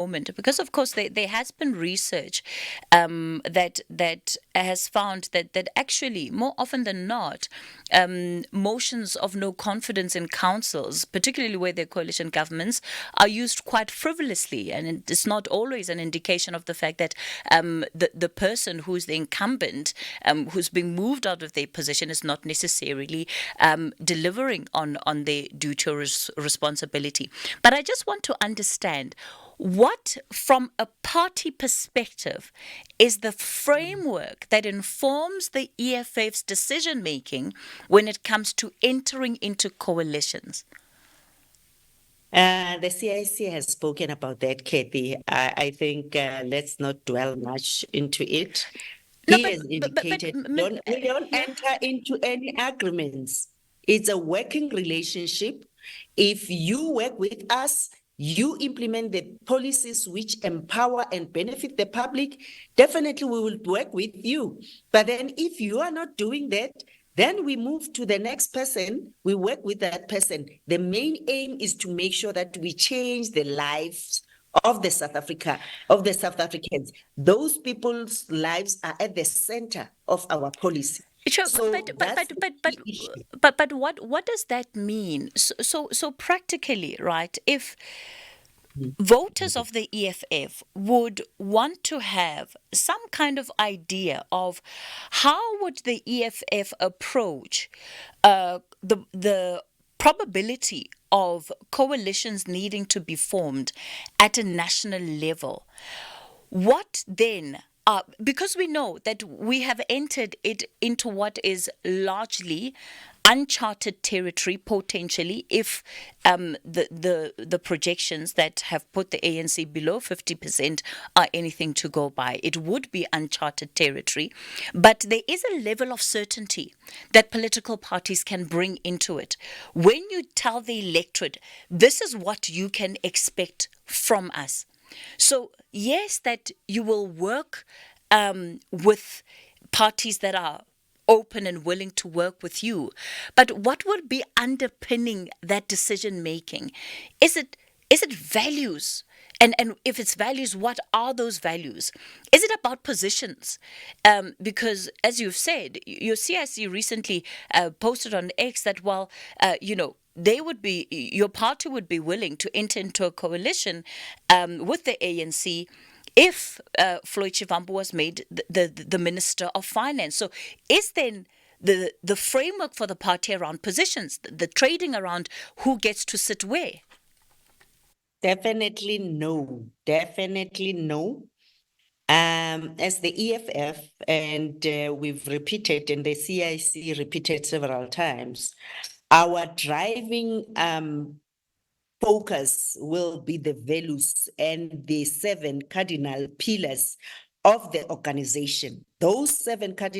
moment, because of course there has been research that has found that actually more often than not, motions of no confidence in councils, particularly where they're coalition governments, are used quite frivolously, and it's not always an indication of the fact that the person who's the incumbent, who's being moved out of their position, is not necessarily delivering on their duty or responsibility. But I just want to understand what, from a party perspective, is the framework that informs the EFF's decision making when it comes to entering into coalitions? The CIC has spoken about that, Kathy. I think let's not dwell much into it. No, He has indicated we don't yeah. enter into any agreements. It's a working relationship. If you work with us, you implement the policies which empower and benefit the public, definitely we will work with you. But then if you are not doing that, then we move to the next person, we work with that person. The main aim is to make sure that we change the lives of the South Africans. Those people's lives are at the center of our policy. Sure, So that's the issue. but what does that mean? So practically, right? If voters of the EFF would want to have some kind of idea of how would the EFF approach the probability of coalitions needing to be formed at a national level, what then? Because we know that we have entered it into what is largely uncharted territory potentially, if the projections that have put the ANC below 50% are anything to go by. It would be uncharted territory, but there is a level of certainty that political parties can bring into it. When you tell the electorate, this is what you can expect from us. So, yes, that you will work with parties that are open and willing to work with you. But what would be underpinning that decision making? Is it values? And if it's values, what are those values? Is it about positions? Because as you've said, your CIC recently posted on X that, well, your party would be willing to enter into a coalition with the ANC if Floyd Shivambu was made the Minister of Finance. So is then the framework for the party around positions, the trading around who gets to sit where? Definitely no. Definitely no. As the EFF, and we've repeated, and the CIC repeated several times, our driving focus will be the values and the 7 cardinal pillars of the organization. Those 7 cardinal